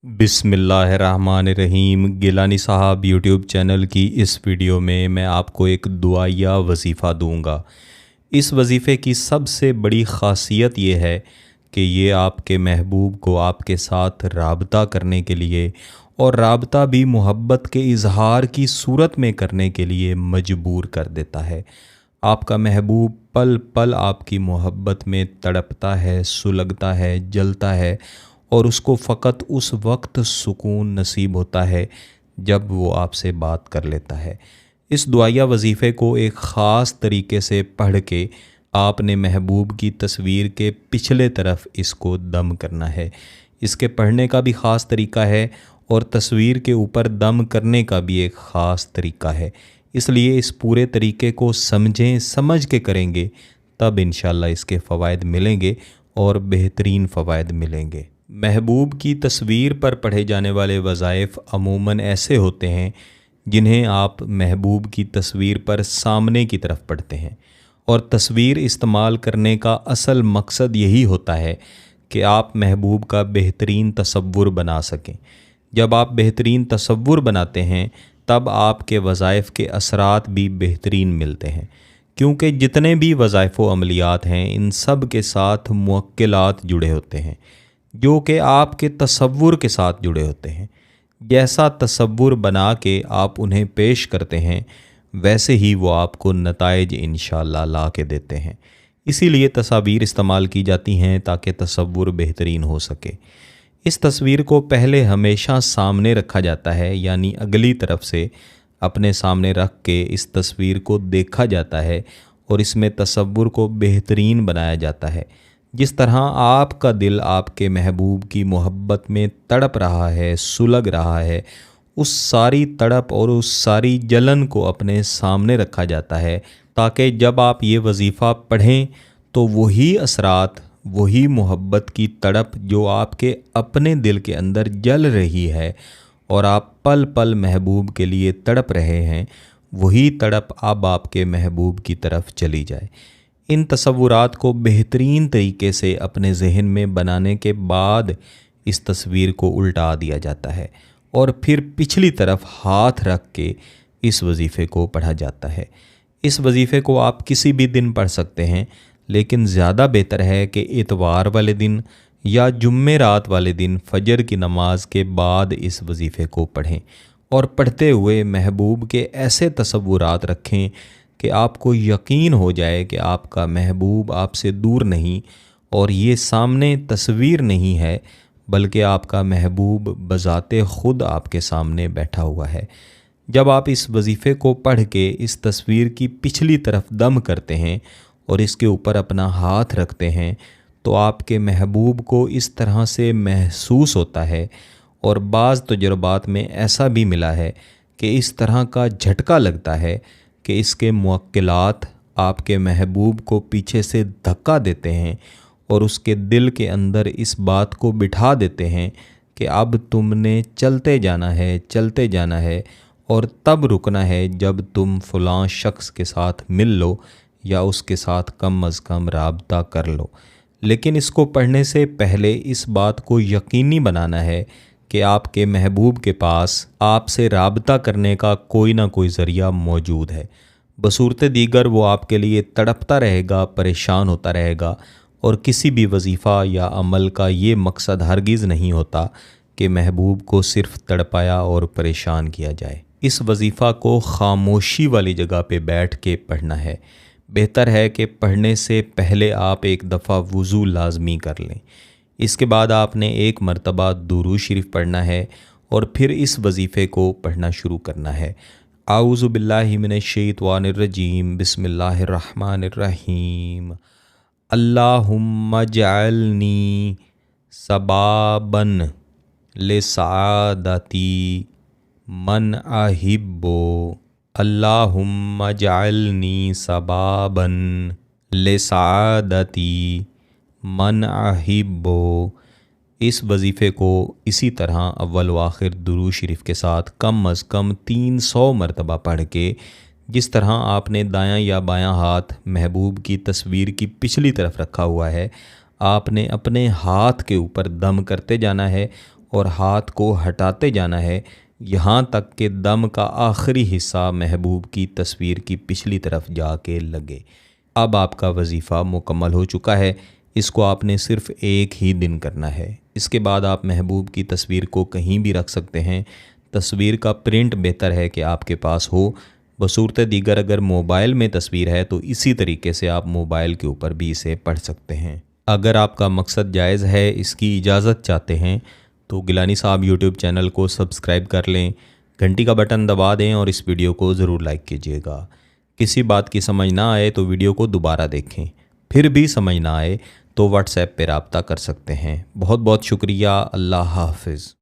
बिस्मिल्लाहिर्रहमानिर्रहीम। गिलानी साहब YouTube channel की इस वीडियो में मैं आपको एक दुआया वजीफ़ा दूंगा। इस वजीफ़े की सबसे बड़ी ख़ासियत ये है कि ये आपके महबूब को आपके साथ राबता करने के लिए और राबता भी मोहब्बत के इजहार की सूरत में करने के लिए मजबूर कर देता है। आपका महबूब पल पल आपकी मोहब्बत में तड़पता है, सुलगता है, जलता है और उसको फ़कत उस वक्त सुकून नसीब होता है जब वो आपसे बात कर लेता है। इस दुआया वजीफ़े को एक ख़ास तरीके से पढ़ के आपने महबूब की तस्वीर के पिछले तरफ इसको दम करना है। इसके पढ़ने का भी ख़ास तरीका है और तस्वीर के ऊपर दम करने का भी एक ख़ास तरीका है। इसलिए इस पूरे तरीके को समझें, समझ के करेंगे तब इंशाअल्लाह इसके फ़वाइद मिलेंगे और बेहतरीन फ़वाइद मिलेंगे। महबूब की तस्वीर पर पढ़े जाने वाले वज़ाइफ़ अमूमन ऐसे होते हैं जिन्हें आप महबूब की तस्वीर पर सामने की तरफ पढ़ते हैं, और तस्वीर इस्तेमाल करने का असल मकसद यही होता है कि आप महबूब का बेहतरीन तसव्वुर बना सकें। जब आप बेहतरीन तसव्वुर बनाते हैं तब आपके वज़ाइफ़ के असरात भी बेहतरीन मिलते हैं, क्योंकि जितने भी वज़ाइफ़ व अमलियात हैं इन सब के साथ मुअक्किलात जुड़े होते हैं जो कि आपके तसव्वुर के साथ जुड़े होते हैं। जैसा तसव्वुर बना के आप उन्हें पेश करते हैं वैसे ही वो आपको नताइज इंशाअल्लाह ला के देते हैं। इसीलिए तस्वीर इस्तेमाल की जाती हैं ताकि तसव्वुर बेहतरीन हो सके। इस तस्वीर को पहले हमेशा सामने रखा जाता है, यानी अगली तरफ से अपने सामने रख के इस तस्वीर को देखा जाता है और इसमें तसव्वुर को बेहतरीन बनाया जाता है। जिस तरह आपका दिल आपके महबूब की मोहब्बत में तड़प रहा है, सुलग रहा है, उस सारी तड़प और उस सारी जलन को अपने सामने रखा जाता है ताकि जब आप ये वजीफ़ा पढ़ें तो वही असरात, वही मोहब्बत की तड़प जो आपके अपने दिल के अंदर जल रही है और आप पल पल महबूब के लिए तड़प रहे हैं, वही तड़प अब आपके महबूब की तरफ चली जाए। इन तसव्वुरात को बेहतरीन तरीके से अपने जहन में बनाने के बाद इस तस्वीर को उल्टा दिया जाता है और फिर पिछली तरफ हाथ रख के इस वजीफ़े को पढ़ा जाता है। इस वजीफ़े को आप किसी भी दिन पढ़ सकते हैं, लेकिन ज़्यादा बेहतर है कि इतवार वाले दिन या जुम्मेरात वाले दिन फ़जर की नमाज के बाद इस वजीफ़े को पढ़ें और पढ़ते हुए महबूब के ऐसे तसव्वुरात रखें कि आपको यकीन हो जाए कि आपका महबूब आपसे दूर नहीं और ये सामने तस्वीर नहीं है, बल्कि आपका महबूब बज़ाते ख़ुद आपके सामने बैठा हुआ है। जब आप इस वजीफ़े को पढ़ के इस तस्वीर की पिछली तरफ दम करते हैं और इसके ऊपर अपना हाथ रखते हैं तो आपके महबूब को इस तरह से महसूस होता है, और बाज़ तजुर्बात में ऐसा भी मिला है कि इस तरह का झटका लगता है कि इसके मुअक्किलात आपके महबूब को पीछे से धक्का देते हैं और उसके दिल के अंदर इस बात को बिठा देते हैं कि अब तुमने चलते जाना है, चलते जाना है, और तब रुकना है जब तुम फ़लाँ शख्स के साथ मिल लो या उसके साथ कम अज़ कम राबता कर लो। लेकिन इसको पढ़ने से पहले इस बात को यकीनी बनाना है कि आपके महबूब के पास आपसे राबता करने का कोई ना कोई ज़रिया मौजूद है। बसूरत दीगर वो आपके लिए तड़पता रहेगा, परेशान होता रहेगा, और किसी भी वजीफ़ा या अमल का ये मकसद हरगिज़ नहीं होता कि महबूब को सिर्फ़ तड़पाया और परेशान किया जाए। इस वजीफ़ा को ख़ामोशी वाली जगह पे बैठ के पढ़ना है। बेहतर है कि पढ़ने से पहले आप एक दफ़ा वज़ू लाजमी कर लें। इसके बाद आपने एक मरतबा दुरूद शरीफ पढ़ना है और फिर इस वजीफ़े को पढ़ना शुरू करना है। आऊज़ु बिल्लाहि मिनश्शैतानिर्रजीम, बिस्मिल्लाहिर्रहमानिर्रहीम। अल्लाहुम्मा जअलनी सबाबन लिसआदती मन अहिब्बो। अल्लाहुम्मा जअलनी सबाबन लिसआदती मन अहिब्बो। इस वजीफ़े को इसी तरह अव्वल व आखिर दुरूद शरीफ के साथ कम अज़ कम 300 मरतबा पढ़ के, जिस तरह आपने दायां या बायां हाथ महबूब की तस्वीर की पिछली तरफ रखा हुआ है, आपने अपने हाथ के ऊपर दम करते जाना है और हाथ को हटाते जाना है यहाँ तक कि दम का आखिरी हिस्सा महबूब की तस्वीर की पिछली तरफ जाके लगे। अब आपका वजीफ़ा मुकम्मल हो चुका है। इसको आपने सिर्फ़ एक ही दिन करना है। इसके बाद आप महबूब की तस्वीर को कहीं भी रख सकते हैं। तस्वीर का प्रिंट बेहतर है कि आपके पास हो। बसूरत दीगर अगर मोबाइल में तस्वीर है तो इसी तरीके से आप मोबाइल के ऊपर भी इसे पढ़ सकते हैं। अगर आपका मकसद जायज़ है, इसकी इजाज़त चाहते हैं, तो गिलानी साहब यूट्यूब चैनल को सब्सक्राइब कर लें, घंटी का बटन दबा दें और इस वीडियो को ज़रूर लाइक कीजिएगा। किसी बात की समझ ना आए तो वीडियो को दोबारा देखें, फिर भी समझ ना आए तो व्हाट्सएप पर रब्ता कर सकते हैं। बहुत बहुत शुक्रिया। अल्लाह हाफ़िज़।